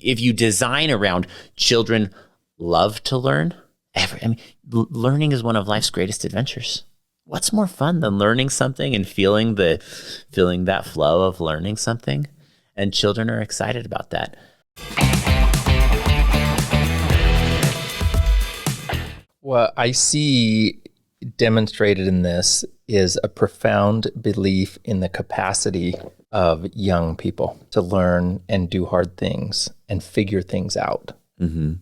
if you design around children love to learn, learning is one of life's greatest adventures. What's more fun than learning something and feeling that flow of learning something? And children are excited about that. What I see demonstrated in this is a profound belief in the capacity of young people to learn and do hard things and figure things out. Mm-hmm.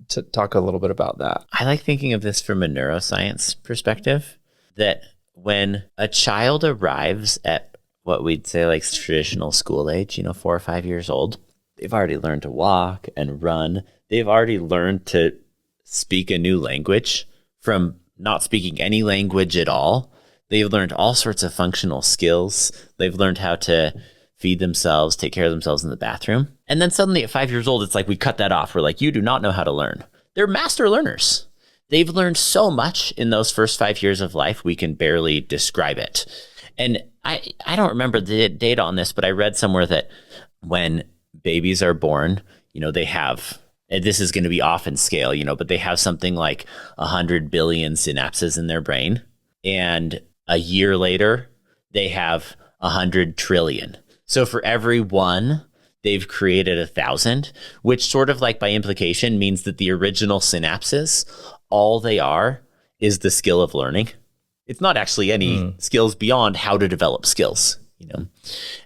To talk a little bit about that. I like thinking of this from a neuroscience perspective, that when a child arrives at what we'd say like traditional school age, 4 or 5 years old, they've already learned to walk and run. They've already learned to speak a new language from not speaking any language at all. They've learned all sorts of functional skills. They've learned how to feed themselves, take care of themselves in the bathroom. And then suddenly at 5 years old, it's like we cut that off. We're like, you do not know how to learn. They're master learners. They've learned so much in those first 5 years of life, we can barely describe it. And I don't remember the data on this, but I read somewhere that when babies are born, they have, and this is going to be off in scale, but they have something like 100 billion synapses in their brain. And a year later, they have 100 trillion. So for every one, they've created 1,000, which sort of like by implication means that the original synapses, all they are is the skill of learning. It's not actually any skills beyond how to develop skills,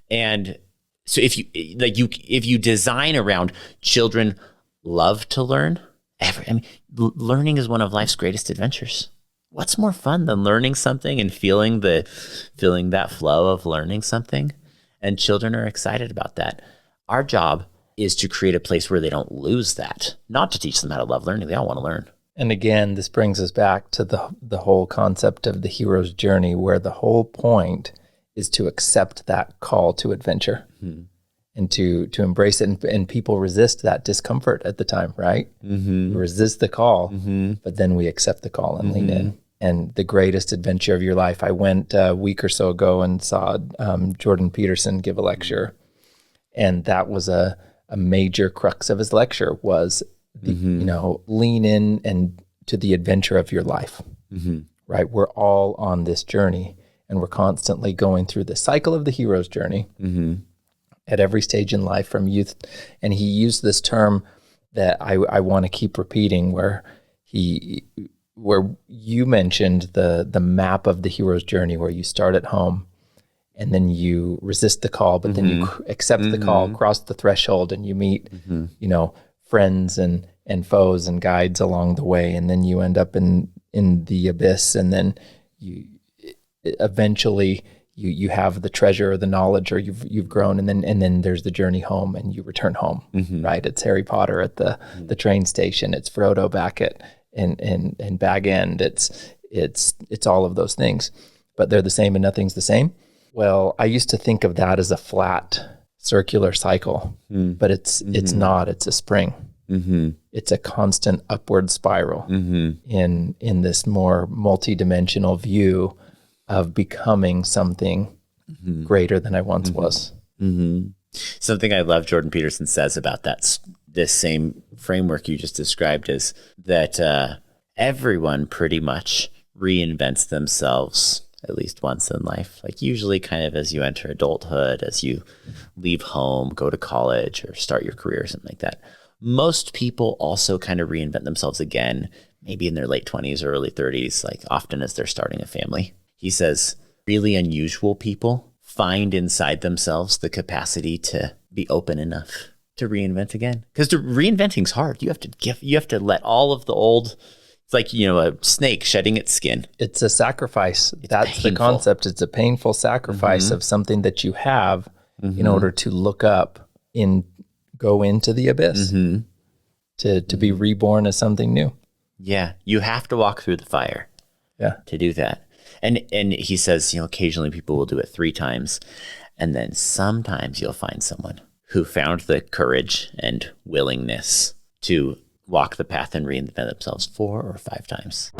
And so if you design around children love to learn, learning is one of life's greatest adventures. What's more fun than learning something and feeling that flow of learning something? And children are excited about that. Our job is to create a place where they don't lose that, not to teach them how to love learning. They all want to learn. And again, this brings us back to the whole concept of the hero's journey, where the whole point is to accept that call to adventure and to embrace it. And people resist that discomfort at the time, right? Mm-hmm. Resist the call, but then we accept the call and lean in. And the greatest adventure of your life. I went a week or so ago and saw Jordan Peterson give a lecture. And that was a major crux of his lecture was, lean in and to the adventure of your life, right? We're all on this journey and we're constantly going through the cycle of the hero's journey at every stage in life from youth. And he used this term that I want to keep repeating where you mentioned the map of the hero's journey, where you start at home and then you resist the call, but then you accept the call, cross the threshold, and you meet, friends and foes and guides along the way. And then you end up in the abyss. And then you eventually you have the treasure or the knowledge, or you've grown. And then there's the journey home and you return home, right? It's Harry Potter at the train station. It's Frodo back at and Bag End. It's all of those things, but they're the same and nothing's the same. Well, I used to think of that as a flat circular cycle, but it's not. It's a spring. It's a constant upward spiral in this more multidimensional view of becoming something greater than I once was. Something I love Jordan Peterson says about this same framework you just described is that everyone pretty much reinvents themselves at least once in life, like usually kind of as you enter adulthood, as you leave home, go to college, or start your career or something like that. Most people also kind of reinvent themselves again, maybe in their late 20s or early 30s, like often as they're starting a family. He says really unusual people find inside themselves the capacity to be open enough to reinvent again. Because reinventing's hard. You have to let all of the old, it's like, a snake shedding its skin. It's a sacrifice. That's painful. The concept. It's a painful sacrifice of something that you have in order to look up go into the abyss, to be reborn as something new. Yeah. You have to walk through the fire to do that. And he says, occasionally people will do it 3 times. And then sometimes you'll find someone who found the courage and willingness to walk the path and reinvent themselves 4 or 5 times.